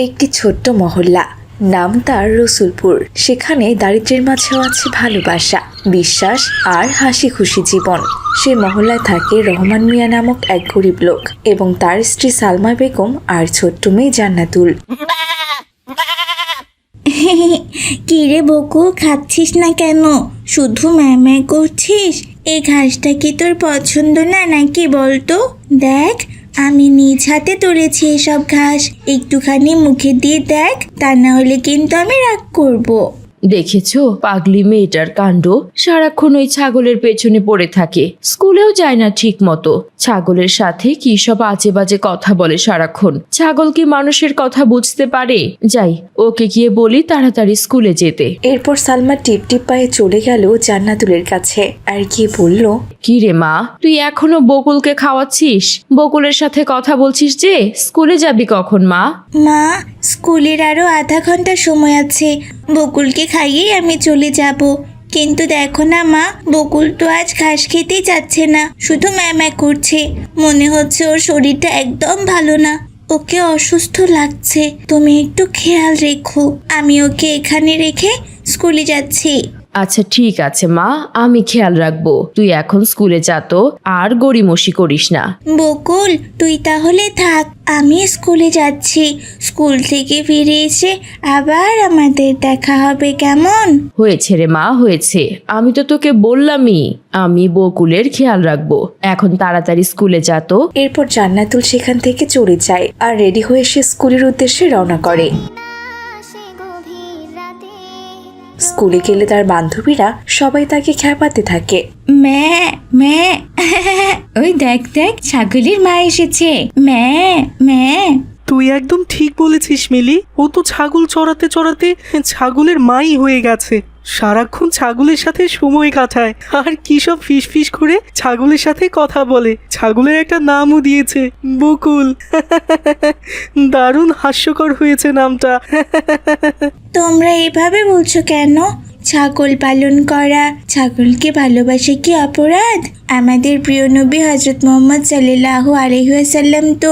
একটি ছোট্ট মহল্লা, নাম তার রসুলপুর। সেখানে দারিদ্র্যের মাঝেও আছে ভালোবাসা, বিশ্বাস আর হাসি খুশি জীবন। সে মহল্লায় থাকে রহমান মিয়া নামক এক গরিব লোক এবং তার স্ত্রী সালমা বেগম আর ছোট্ট মেয়ে জান্নাতুল। কি রে বকুল, খাচ্ছিস না কেন? শুধু ম্যামে করছিস? এই ঘাসটা কি তোর পছন্দ না নাকি বলতো? দেখ, আমি নিজ হাতে তুলেছি এসব ঘাস, একটুখানি মুখে দিয়ে দেখ, তা না হলে কিন্তু আমি রাগ করব। দেখেছো পাগলি মেয়েটার কাণ্ড, সারাক্ষণ ওই ছাগলের পেছনে পড়ে থাকে, স্কুলেও যায় না ঠিক মতো। ছাগলের সাথে কি সব আজে বাজে কথা বলে সারাক্ষণ। ছাগল কি মানুষের কথা বুঝতে পারে? যাই, ওকে গিয়ে বলি তাড়াতাড়ি স্কুলে যেতে। এরপর সালমা টিপ টিপ পায়ে চলে গেল জান্নাতুলের কাছে আর গিয়ে বলল, কি রে মা, তুই এখনো বকুলকে খাওয়াচ্ছিস? বকুলের সাথে কথা বলছিস যে? স্কুলে যাবি কখন মা? মা, স্কুলের আরো আধা ঘন্টা সময় আছে, বকুলকে খাইয়েই আমি চলে যাব। কিন্তু দেখো না মা, বকুল তো আজ ঘাস খেতেই যাচ্ছে না, শুধু ম্যামা করছে। মনে হচ্ছে ওর শরীরটা একদম ভালো না, ওকে অসুস্থ লাগছে। তুমি একটু খেয়াল রেখো, আমি ওকে এখানে রেখে স্কুলে যাচ্ছি। আচ্ছা ঠিক আছে মা, আমি খেয়াল রাখবো। তুই এখন স্কুলে যা তো, আর গড়িমসি করিস না। বকুল, তুই তাহলে থাক, আমি স্কুলে যাচ্ছি। স্কুল থেকে ফিরে এসে আবার আমাদের দেখা হবে, কেমন? হয়েছে রে মা, হয়েছে। আমি তো তোকে বললামই আমি বকুলের খেয়াল রাখবো। এখন তাড়াতাড়ি স্কুলে যা তো। এরপর জান্নাতুল সেখান থেকে চলে যায় আর রেডি হয়ে সে স্কুলের উদ্দেশ্যে রওনা করে। স্কুলে গেলে তার বান্ধবীরা সবাই তাকে খেপাতে থাকে। ম্যা ম্যা ওই দেখ দেখ, ছাগলের মা এসেছে। ম্যা ম্যা। তুই একদম ঠিক বলেছিস মিলি, ও তো ছাগল চড়াতে চড়াতে ছাগলের মাই হয়ে গেছে। সারাক্ষণ ছাগলের সাথে সময় কাটায় আর কি সব ফিস ফিস করে ছাগলের সাথে কথা বলে। ছাগলের একটা নামও দিয়েছে, বকুল। দারুণ হাস্যকর হয়েছে নামটা। তোমরা এভাবে বলছো কেন? ছাগল পালন করা, ছাগলকে ভালোবাসা কি অপরাধ? আমাদের প্রিয় নবী হযরত মুহাম্মদ সাল্লাল্লাহু আলাইহি ওয়াসাল্লাম তো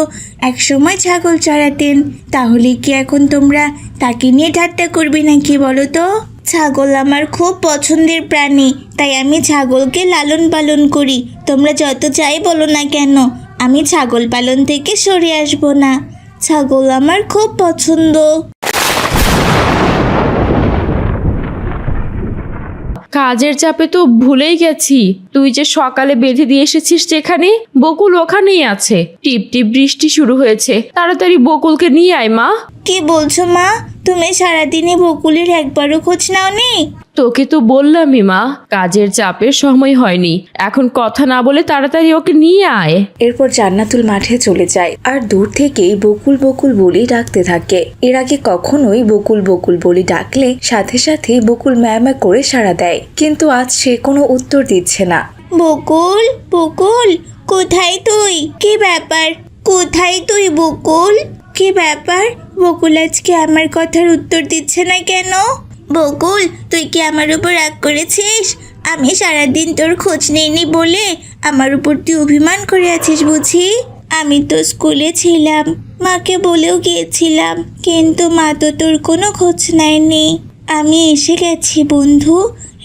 একসময় ছাগল চড়াতেন। তাহলে কি এখন তোমরা তাকে নিয়ে ঠাট্টা করবে নাকি বলো তো? ছাগল আমার খুব পছন্দের প্রাণী, তাই আমি ছাগলকে লালন পালন করি। তোমরা যত যাই বলো না কেন, আমি ছাগল পালন থেকে সরে আসবো না। ছাগল আমার খুব পছন্দ। কাজের চাপে তো ভুলেই গেছি, তুই যে সকালে বেঁধে দিয়ে এসেছিস যেখানে, বকুল ওখানেই আছে। টিপ টিপ বৃষ্টি শুরু হয়েছে, তাড়াতাড়ি বকুলকে নিয়ে আয় মা। কি বলছো মা? তুমি সারাদিনে বকুলের একবারও খোঁজ নাওনি? তোকে তো বললামই মা, কাজের চাপে সময় হয়নি। এখন কথা না বলে তাড়াতাড়ি ওকে নিয়ে আয়। এরপর জান্নাতুল মাঠে চলে যায় আর দূর থেকেই বকুল বকুল বলি ডাকতে থাকে। এর আগে কখনোই বকুল বকুল বলি ডাকলে সাথে সাথে বকুল ম্যামা করে সাড়া দেয়, কিন্তু আজ সে কোনো উত্তর দিচ্ছে না। বকুল বকুল, কোথায় তুই? কি ব্যাপার? কোথায় তুই বকুল? কি ব্যাপার? বকুল আজকে আমার কথার উত্তর দিচ্ছে না কেন? বকুল, তুই কি আমার উপর রাগ করেছিস? আমি সারাদিন তোর খোঁজ নেইনি বলে আমার উপর তুই অভিমান করে আছিস বুঝি? আমি তো স্কুলে ছিলাম, মাকে বলেও গিয়েছিলাম, কিন্তু মা তো তোর কোনো খোঁজ নেয়নি। আমি এসে গেছি বন্ধু,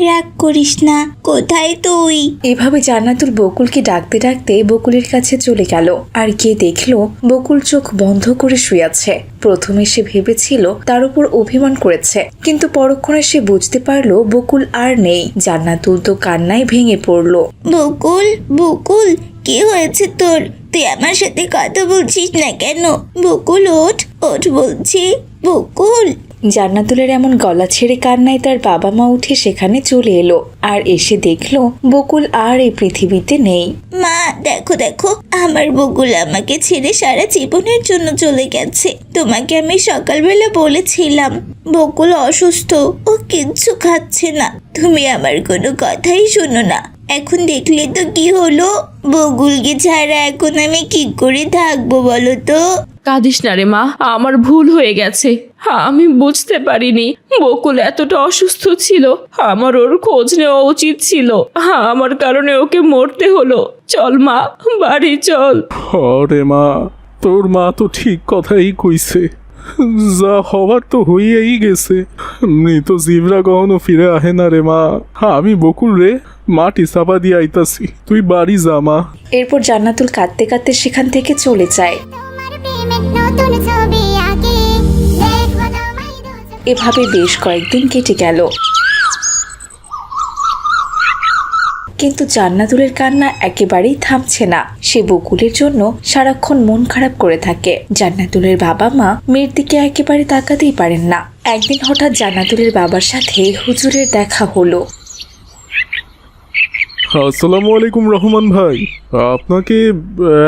রাগ করিস না। কোথায় তুই? এভাবে জান্নাতুল বকুলকে ডাকতে ডাকতে বকুলের কাছে চলে গেল আর গিয়ে দেখলো বকুল চোখ বন্ধ করে শুয়ে আছে। প্রথমে সে ভেবেছিল তার উপর অভিমান করেছে, কিন্তু পরক্ষণে সে বুঝতে পারলো বকুল আর নেই। জান্নাতুল তো কান্নায় ভেঙে পড়লো। বকুল বকুল, কি হয়েছে তোর? তুই আমার সাথে কথা বলছিস না কেন? বকুল ওঠ ওঠ বলছি, বকুল। জান্নাতুলের এমন গলা ছেড়ে কান্নায় তার বাবা মা উঠে সেখানে চলে এলো আর এসে দেখলো বকুল আর এই পৃথিবীতে নেই। মা দেখো দেখো, আমার বকুল আমাকে ছেড়ে সারা জীবনের জন্য চলে গেছে। তোমাকে আমি সকালবেলা বলেছিলাম বকুল অসুস্থ, ও কিচ্ছু খাচ্ছে না, তুমি আমার কোনো কথাই শোনো না। এখন দেখলে তো কি হলো, বকুলকে ছাড়া এখন আমি কি করে থাকবো বলো তো? কাঁদিস না রে মা, আমার ভুল হয়ে গেছে। আমি বুঝতে পারিনি বকুল এতটা অসুস্থ ছিল। আমার ওর খোঁজ নেওয়া উচিত ছিল। আমার কারণে ওকে মরতে হলো। চল মা, বাড়ি চল। আরে মা, তোর মা তো ঠিক কথাই কইছে। যা হওয়ার তো হইয়াই গেছে। মৃত জিবরা কখনো ফিরে আহে না রে মা। আমি বকুল রে মাটি চাপা দিয়ে আইতাছি, তুই বাড়ি যা মা। এরপর জান্নাতুল কাঁদতে কাঁদতে সেখান থেকে চলে যায়। এভাবে বেশ কয়েকদিন কেটে গেল, কিন্তু জান্নাতুলের কান্না একেবারেই থামছে না। সে বকুলের জন্য সারাক্ষণ মন খারাপ করে থাকে। জান্নাতুলের বাবা মা মেয়ের দিকে একেবারে তাকাতেই পারেন না। একদিন হঠাৎ জান্নাতুলের বাবার সাথে হুজুরের দেখা হলো। আসসালামু আলাইকুম রহমান ভাই, আপনাকে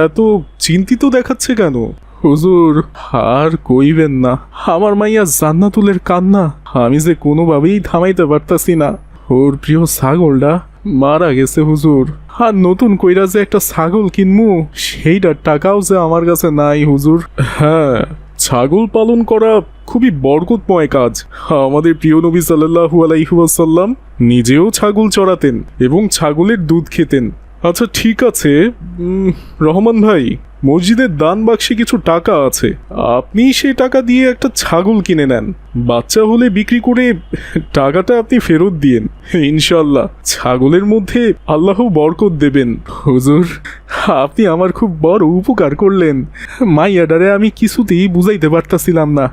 এত চিন্তিত দেখাচ্ছে কেন? হুজুর আর কইবেন না, আমার মাইয়া জান্নাতুলের কান্না আমি যে কোনোভাবেই থামাইতে পারতাছি না। ওর প্রিয় ছাগলটা মারা গেছে হুজুর, আর নতুন কইরা যে একটা ছাগল কিনমু সেইটার টাকাও যে আমার কাছে নাই হুজুর। হ্যাঁ, ছাগল পালন করা খুবই বরকতময় কাজ। আমাদের প্রিয় নবী সাল্লাল্লাহু আলাইহি ওয়াসাল্লাম নিজেও ছাগল চড়াতেন এবং ছাগলের দুধ খেতেন। আচ্ছা ঠিক আছে রহমান ভাই, মসজিদের দান বাক্সে কিছু টাকা আছে, আপনি সেই টাকা দিয়ে একটা ছাগল কিনে নেন। বাচ্চা হলে বিক্রি করে টাকাটা আপনি ফেরত দিয়েন। ইনশাল্লাহ ছাগলের মধ্যে আল্লাহ বরকত দেবেন। হুজুর আপনি আমার খুব বড় উপকার করলেন। মাইয়াডারে আমি কিছুতেই বুঝাইতে পারতাছিলাম না।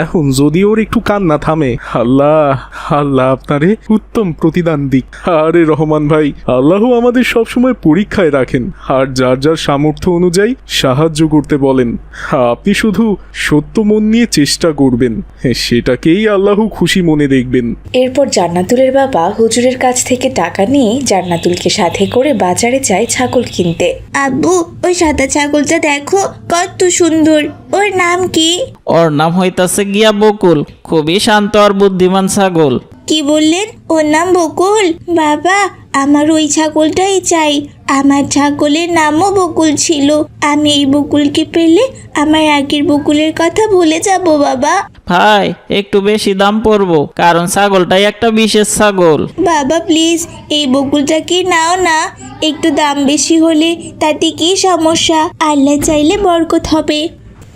এখন যদি ওর একটু কান্না থামে, আল্লাহ আল্লাহ আপনারে উত্তম প্রতিদান দিক। আরে রহমান ভাই, আল্লাহ আমাদের সবসময় পরীক্ষায় রাখেন আর যার যার সামর্থ্য অনুযায়ী সাহায্য করতে বলেন। আপনি শুধু সত্য মন নিয়ে চেষ্টা করবেন, সেটাকেই আল্লাহ খুশি মনে দেখবেন। এরপর জান্নাতুলের বাবা হুজুরের কাছ থেকে টাকা নিয়ে জান্নাতুলকে সাথে করে বাজারে যায় ছাগল কিনতে। আব্বু, ওই সাদা ছাগলটা দেখো কত সুন্দর। ওর নাম কি? ওর নাম হইতাছে গিয়া বকুল, খুবই শান্ত আর বুদ্ধিমান ছাগল। কি বললেন? ওর নাম বকুল? বাবা, আমার ওই ছাগলটাই চাই। আমার ছাগলের নামও বকুল ছিল। আমি এই বকুলকে পেলে আমার আগের বকুলের কথা ভুলে যাব বাবা। ভাই একটু বেশি দাম পড়বো, কারণ ছাগলটাই একটা বিশেষ ছাগল। বাবা প্লিজ, এই বকুলটাকে নাও না। একটু দাম বেশি হলে তাতে কি সমস্যা? আল্লাহ চাইলে বরকত হবে।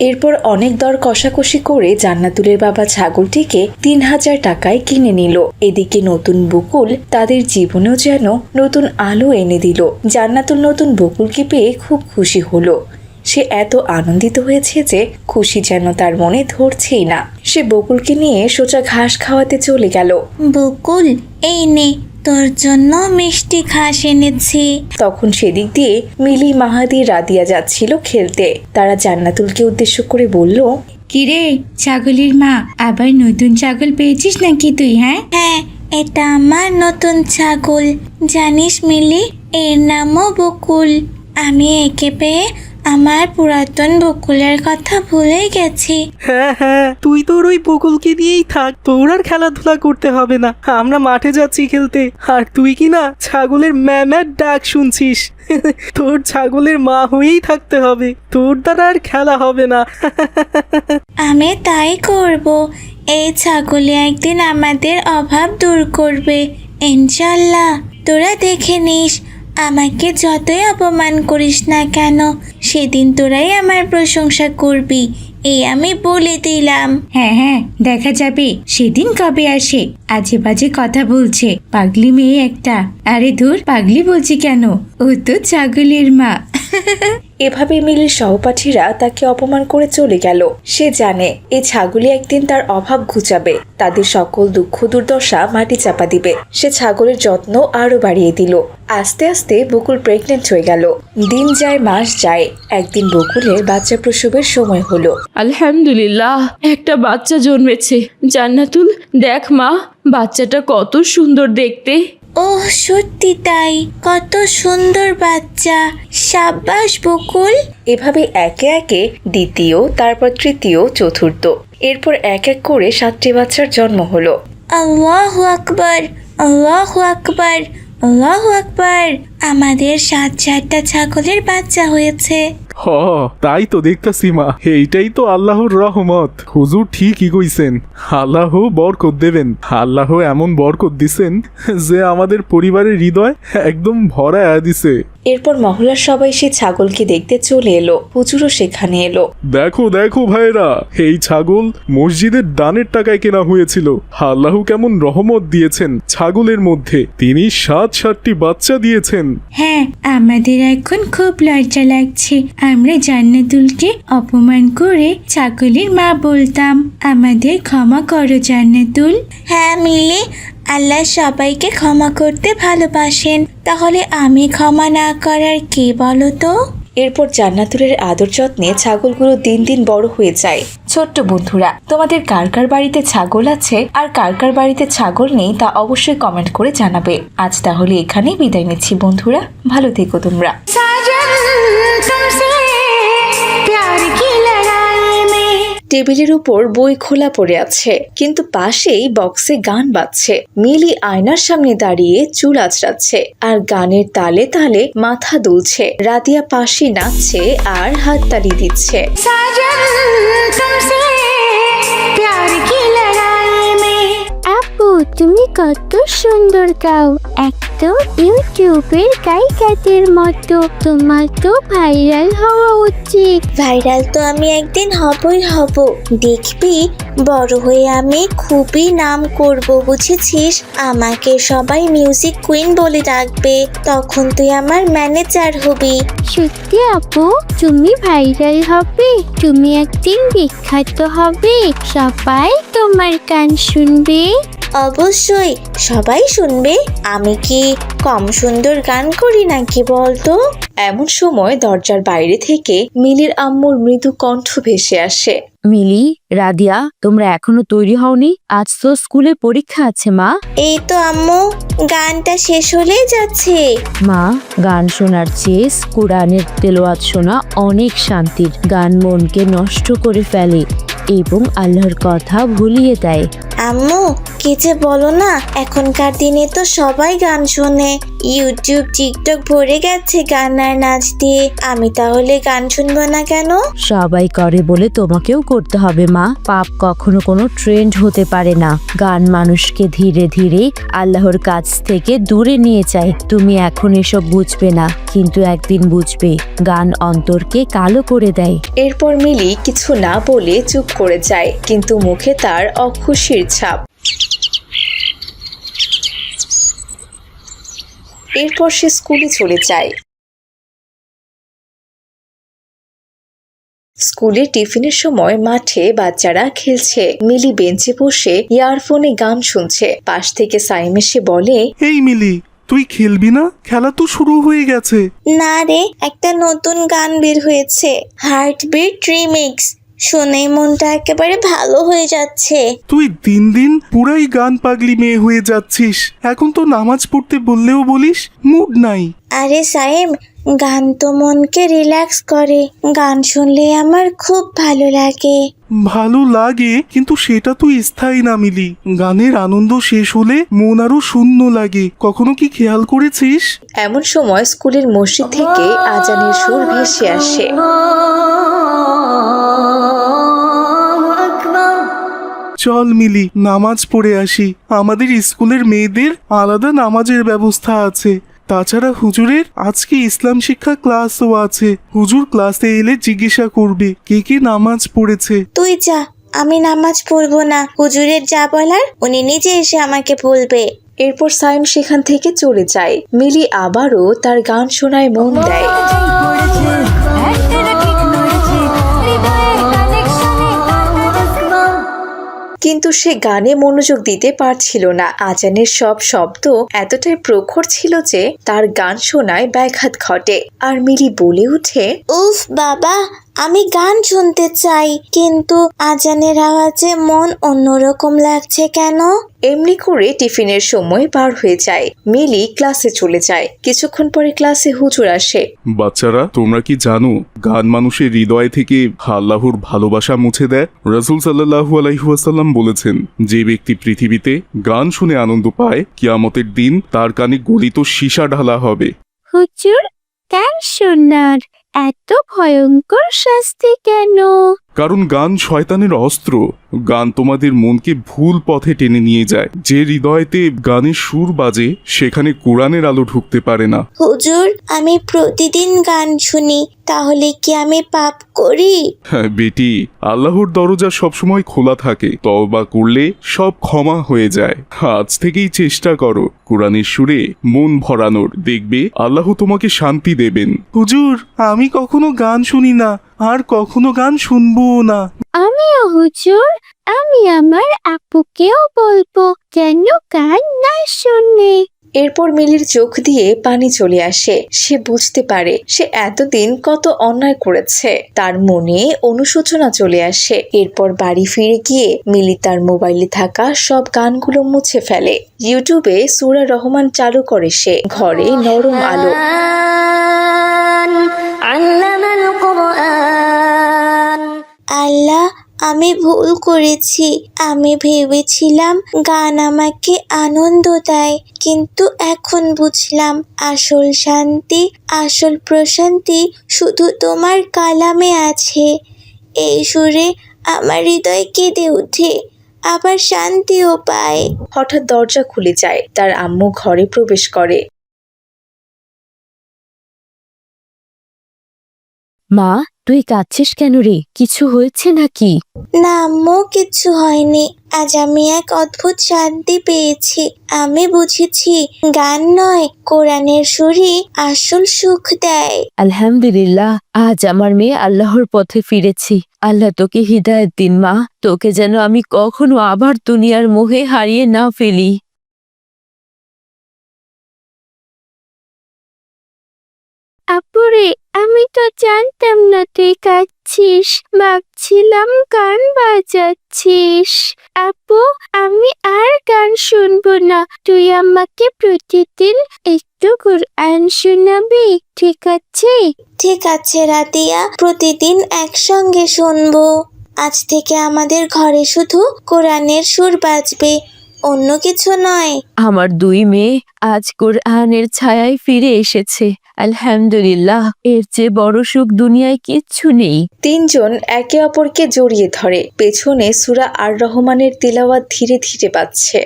এরপর অনেক দর কষাকষি করে জান্নাতুলের বাবা ছাগলটিকে ৩,০০০ টাকায় কিনে নিল। এদিকে নতুন বকুল তাদের জীবনেও যেন নতুন আলো এনে দিল। জান্নাতুল নতুন বকুলকে পেয়ে খুব খুশি হলো। সে এত আনন্দিত হয়েছে যে খুশি যেন তার মনে ধরছেই না। সে বকুলকে নিয়ে সোজা ঘাস খাওয়াতে চলে গেল। বকুল, এই নে তোর জন্য মিষ্টি ঘাস এনেছি। তখন সেদিক দিয়ে মিলি, মাহাদি, রাদিয়া যাচ্ছিল খেলতে। তারা জান্নাতুলকে উদ্দেশ্য করে বলল, কিরে ছাগলের মা, আবার নতুন ছাগল পেয়েছিস নাকি তুই? হ্যাঁ, এটা আমার নতুন ছাগল। জানিস মিলি, এর নামও বকুল। আমি একে পেয়ে আমার পুরাতন বকুলের কথা ভুলে গেছি। হ্যাঁ হ্যাঁ, তুই তোর ওই বকুলকে নিয়েই থাক, তোর আর খেলাধুলা করতে হবে না। আমরা মাঠে যাচ্ছি খেলতে, আর তুই কি না ছাগলের ম্যামের ডাক শুনছিস। তোর ছাগলের মা হয়েই থাকতে হবে, তোর দ্বারা আর খেলা হবে না। আমি তাই করব। এই ছাগলে একদিন আমাদের অভাব দূর করবে ইনশাল্লাহ। তোরা দেখে নিস, আমাকে যতই অপমান করিস না কেন, সেদিন তোরাই আমার প্রশংসা করবি, এই আমি বলে দিলাম। হ্যাঁ, দেখা যাবে সেদিন কবে আসে। আজে বাজে কথা বলছে, পাগলি মেয়ে একটা। আরে ধুর, পাগলি বলছি কেন, ও তো ছাগলের মা। এভাবে মিলির সহপাঠীরা তাকে অপমান করে চলে গেল। সে জানে এই ছাগলই একদিন তার অভাব ঘুচাবে, তাদের সকল দুঃখ দুর্দশা মাটি চাপা দিবে। সে ছাগলের যত্ন আরো বাড়িয়ে দিল। আস্তে আস্তে বকুল প্রেগনেন্ট হয়ে গেল। দিন যায়, মাস যায়। একদিন বকুলের বাচ্চা প্রসবের সময় হলো। আলহামদুলিল্লাহ, একটা বাচ্চা জন্মেছে। জান্নাতুল দেখ মা, বাচ্চাটা কত সুন্দর দেখতে। ওহ সত্যি তাই, কত সুন্দর বাচ্চা। সাব্বাস বকুল। এভাবে একে একে দ্বিতীয়, তারপর তৃতীয়, চতুর্থ, এরপর এক এক করে 7টি বাচ্চার জন্ম হলো। আল্লাহু আকবার, আল্লাহু আকবার, আল্লাহু আকবার। আমাদের 7টা ছাগলের বাচ্চা হয়েছে। হ, তাই তো দেখতাছি মা, এইটাই তো আল্লাহর রহমত। হুজুর ঠিকই কইছেন, আল্লাহ বরকত দেবেন। আল্লাহ এমন বরকত দিছেন যে আমাদের পরিবারের হৃদয় একদম ভরায়া দিছে। এরপর মহল্লার সবাই সে ছাগলকে দেখতে চলে এলো। হুজুরও সেখানে এলো। দেখো দেখো ভাইরা, এই ছাগল মসজিদের দানের টাকায় কেনা হয়েছিল। আল্লাহ কেমন রহমত দিয়েছেন ছাগলের মধ্যে, তিনি 7টি বাচ্চা দিয়েছেন। হ্যাঁ, আমাদের এখন খুব লজ্জা লাগছে। আমরা জান্নাতুলকে অপমান করে ছাগলের মা বলতাম। আমাদের ক্ষমা করো জান্নাতুল। হ্যাঁ মিলি, আল্লাহ সবাইকে ক্ষমা করতে ভালোবাসেন। তাহলে আমি ক্ষমা না করার কে বলো তো? এরপর জান্নাতুলের আদর যত্নে ছাগলগুলো দিন দিন বড় হয়ে যায়। ছোট্ট বন্ধুরা, তোমাদের কার কার বাড়িতে ছাগল আছে আর কার কার বাড়িতে ছাগল নেই তা অবশ্যই কমেন্ট করে জানাবে। আজ তাহলে এখানেই বিদায় নিচ্ছি বন্ধুরা, ভালো থেকো তোমরা। টেবিলের উপর বই খোলা পড়ে আছে, কিন্তু পাশেই বক্সে গান বাজছে। মিলি আয়নার সামনে দাঁড়িয়ে চুল আঁচড়াচ্ছে আর গানের তালে তালে মাথা দুলছে। রাদিয়া পাশে নাচছে আর হাততালি দিচ্ছে। আপু, তুমি কত সুন্দর গাও, একদম ইউটিউবের গায়িকাদের মতো। তোমার তো ভাইরাল হওয়া উচিত। ভাইরাল তো আমি একদিন হবই হব, দেখবি বড় হয়ে আমি খুবই নাম করব, বুঝেছিস? আমাকে সবাই মিউজিক কুইন বলে ডাকবে, তখন তুই আমার ম্যানেজার হবি। সত্যি আপু, তুমি ভাইরাল হবে, তুমি একদিন বিখ্যাত হবে, সবাই তোমার গান শুনবে। অবশ্যই সবাই শুনবে। আমি কি কম সুন্দর গান করি নাকি বলতো? এমন সময় দরজার বাইরে থেকে মিলির আম্মুর মৃদু কণ্ঠ ভেসে আসে। মিলি, রাদিয়া, তোমরা এখনো তৈরি হওনি? আজ তো স্কুলে পরীক্ষা আছে মা। এই তো আম্মু, গানটা শেষ হলেই যাচ্ছে। মা, গান শোনার চেয়ে কোরআনের তেলাওয়াত শোনা অনেক শান্তির। গান মনকে নষ্ট করে ফেলে এবং আল্লাহর কথা ভুলিয়ে দেয়। আম্মু, কি যে বলো না, এখনকার দিনে তো সবাই গান শোনে। ইউটিউব, টিকটক ভরে গেছে গান আর নাচ দিয়ে। আমি তাহলে গান শুনবো না কেন? সবাই করে বলে তোমাকেও করতে হবে মা। পাপ কখনো কোনো ট্রেন্ড হতে পারে না। গান মানুষকে ধীরে ধীরে আল্লাহর কাছ থেকে দূরে নিয়ে যায়। তুমি এখন এসব বুঝবে না, কিন্তু একদিন বুঝবে। গান অন্তরকে কালো করে দেয়। এরপর মিলি কিছু না বলে চুপ করে যায়, কিন্তু মুখে তার অখুশির ছাপ। এরপর সে স্কুলে চলে যায়। স্কুলের টিফিনের সময় মাঠে বাচ্চারা খেলছে। মিলি বেঞ্চে বসে ইয়ারফোনে গান শুনছে। পাশ থেকে সাইম এসে বলে, এই মিলি, তুই খেলবি না? খেলা তো শুরু হয়ে গেছে। না রে, একটা নতুন গান বের হয়েছে, হার্টবিট রিমিক্স। শুনেই মনটা একেবারে ভালো হয়ে যাচ্ছে। তুই দিন দিন পুরাই গান পাগলি মেয়ে হয়ে যাচ্ছিস। এখন তো নামাজ পড়তে বললেও বলিস মুড নাই। আরে সাইম, গান তো মনকে রিল্যাক্স করে। গান শুনলে আমার খুব ভালো লাগে। ভালো লাগে, কিন্তু সেটা তো স্থায়ী না মিলি। গানের আনন্দ শেষ হলে মন আরো শূন্য লাগে। কখনো কি খেয়াল করেছিস? এমন সময় স্কুলের মসজিদ থেকে আজানের সুর ভেসে আসে। চল মিলি, নামাজ পড়ে আসি। আমাদের স্কুলের মেয়েদের আলাদা নামাজের ব্যবস্থা আছে। তাছাড়া হুজুরের আজকে ইসলাম শিক্ষা ক্লাসও আছে। হুজুর ক্লাসে এলে জিজ্ঞাসা করবে কে কে নামাজ পড়েছে। তুই যা, আমি নামাজ পড়বো না। হুজুরের যা বলার উনি নিজে এসে আমাকে বলবে। এরপর সাইম সেখান থেকে চলে যায়। মিলি আবারও তার গান শোনায় মন দেয়। কিন্তু সে গানে মনোযোগ দিতে পারছিল না। আজানের সব শব্দ এতটাই প্রখর ছিল যে তার গান শোনায় ব্যাঘাত ঘটে। আর মিলি বলে ওঠে, উফ বাবা, আমি গান শুনতে চাই, কিন্তু আজানের আওয়াজে মন অন্যরকম লাগছে কেন? এমনি করে টিফিনের সময় পার হয়ে যায়। মিলি ক্লাসে চলে যায়। কিছুক্ষণ পরে ক্লাসে হুজুর আসে। বাচ্চারা, তোমরা কি জানো গান মানুষের হৃদয় থেকে আল্লাহর ভালোবাসা মুছে দেয়? রাসূল সাল্লাল্লাহু আলাইহি ওয়াসাল্লাম বলেছেন, যে ব্যক্তি পৃথিবীতে গান শুনে আনন্দ পায়, কিয়ামতের দিন তার কানে গলিত সীসা ঢালা হবে। হুজুর, গান শোনার এত ভয়ঙ্কর শাস্তি কেন? কারণ গান শয়তানের অস্ত্র। গান তোমাদের মনকে ভুল পথে টেনে নিয়ে যায়। যে হৃদয়তে গানের সুর বাজে সেখানে কোরআনের আলো ঢুকতে পারে না। হুজুর, আমি প্রতিদিন গান শুনি, তাহলে কি আমি পাপ করি? হ্যাঁ বেটি, আল্লাহর দরজা সবসময় খোলা থাকে। তওবা করলে সব ক্ষমা হয়ে যায়। আজ থেকেই চেষ্টা করো কোরআনের সুরে মন ভরানোর, দেখবে আল্লাহ তোমাকে শান্তি দেবেন। হুজুর, আমি কখনো গান শুনি না, আর কখনো গান শুনবো না। আমিও হুজুর, আমি আমার আপুকেও বলবো যেন গান না শুনে। এরপর মিলির চোখ দিয়ে পানি চলে আসে। সে বুঝতে পারে সে এতদিন কত অন্যায় করেছে। তার মনে অনুশোচনা চলে আসে। এরপর বাড়ি ফিরে গিয়ে মিলি তার মোবাইলে থাকা সব গানগুলো মুছে ফেলে। ইউটিউবে সূরা রহমান চালু করে সে। ঘরে নরম আলো। আল্লাহ, আমি ভুল করেছি। আমি ভেবেছিলাম গান আমাকে আনন্দ দেয়, কিন্তু এখন বুঝলাম আসল শান্তি, আসল প্রশান্তি শুধু তোমার কালামে আছে। এই সুরে আমার হৃদয় কেঁদে ওঠে, আবার শান্তিও পায়। হঠাৎ দরজা খুলে যায়। তার আম্মু ঘরে প্রবেশ করে। মা, তুই কাঁদছিস কেন রে? কিছু হয়েছে নাকি? না আম্মু, কিছু হয়নি। আজ আমি এক অদ্ভুত শান্তি পেয়েছি। আমি বুঝেছি গান নয়, কোরআনের সুরই আসল সুখ দেয়। আলহামদুলিল্লাহ, আজ আমার মেয়ে আল্লাহর পথে ফিরেছি। আল্লাহ তোকে হিদায়াত দিন মা। তোকে যেন আমি কখনো আবার দুনিয়ার মোহে হারিয়ে না ফেলি। আপুরে, আমি তো জানতাম না তুই কাঁদছিস, ভাবছিলাম গান বাজাচ্ছিস। আপু, আমি আর গান শুনবো না। তুই আমাকে প্রতিদিন একটু কোরআন শোনাবি, ঠিক আছে? ঠিক আছে রাতিয়া, প্রতিদিন একসঙ্গে শুনবো। আজ থেকে আমাদের ঘরে শুধু কোরআনের সুর বাজবে, অন্য কিছু নয়। আমার দুই মেয়ে আজ কোরআনের ছায়ায় ফিরে এসেছে। আলহামদুলিল্লাহ, এর চেয়ে বড় সুখ দুনিয়ায় কিচ্ছু নেই। তিনজন একে অপরকে জড়িয়ে ধরে। পেছনে সূরা আর রহমানের তিলাওয়াত ধীরে ধীরে বাজছে।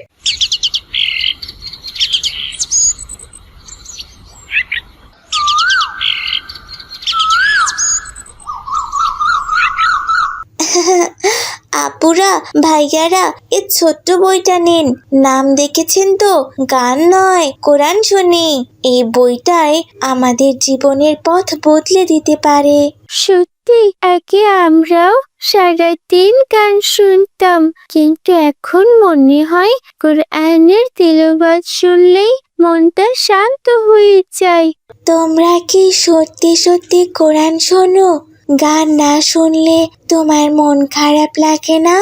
আপুরা, ভাইয়ারা, এই ছোট্ট বইটা নিন। নাম দেখেছেন তো? গান নয়, কোরআন শুনি। এই বইটাই আমাদের জীবনের পথ বদলে দিতে পারে। সত্যি, আগে আমরাও সারাদিন গান শুনতাম, কিন্তু এখন মনে হয় কোরআনের তিলাওয়াত শুনলেই মনটা শান্ত হয়ে যায়। তোমরা কি সত্যি সত্যি কোরআন শোনো? গান না শুনলে তোমার মন খারাপ লাগে না?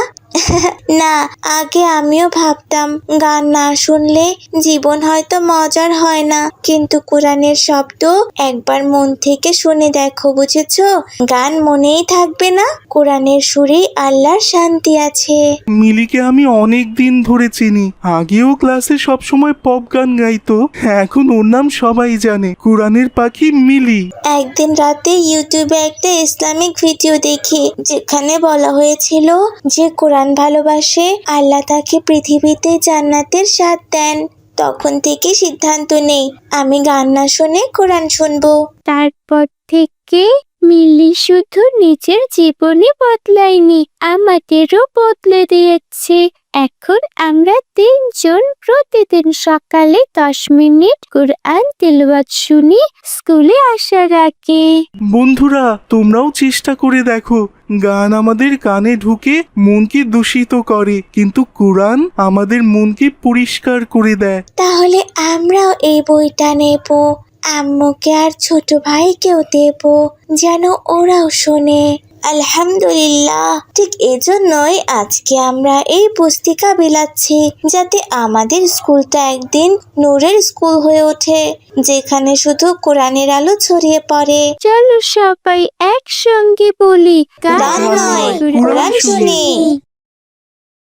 না, আগে আমিও ভাবতাম গান না শুনলে জীবন হয়তো মজার হয় না, কিন্তু কোরআনের শব্দ একবার মন থেকে শুনে দেখো, বুঝেছো? গান মনেই থাকবে না। কোরআনের সুরেই আল্লাহর শান্তি আছে। মিলিকে আমি অনেক দিন ধরে চিনি। আগেও ক্লাসে সবসময় পপ গান গাইতো, এখন ওর নাম সবাই জানে, কোরআনের পাখি মিলি। একদিন রাতে ইউটিউবে একটা ইসলামিক ভিডিও দেখি, যেখানে বলা হয়েছিল যে কোরআন ভালোবাসে, আল্লাহ তাকে পৃথিবীতে জান্নাতের স্বাদ দেন। তখন থেকে সিদ্ধান্ত নেই আমি গান না শুনে কোরআন শুনবো। তারপর থেকে মিলি শুধু নিজের জীবনে বদলায়নি, আমাদেরও বদলে দিয়েছে। এখন আমরা তিনজন প্রতিদিন সকালে 10 মিনিট কোরআন তিলাওয়াত শুনি স্কুলে আসার আগে। বন্ধুরা, তোমরাও চেষ্টা করে দেখো। গান আমাদের কানে ঢুকে মনকে দূষিত করে, কিন্তু কোরআন আমাদের মনকে পরিষ্কার করে দেয়। তাহলে আমরাও এই বইটা নেব, আম্মুকে আর ছোট ভাইকেও দেব, যেন ওরাও শোনে। আলহামদুলিল্লাহ, ঠিক এজন্যই আজকে আমরা এই পুস্তিকা বিলাচ্ছি, যাতে আমাদের স্কুলটা একদিন নূরের স্কুল হয়ে ওঠে, যেখানে শুধু কোরআনের আলো ছড়িয়ে পড়ে। চলো সবাই একসঙ্গে বলি, গান নয়, কোরআন শুনি।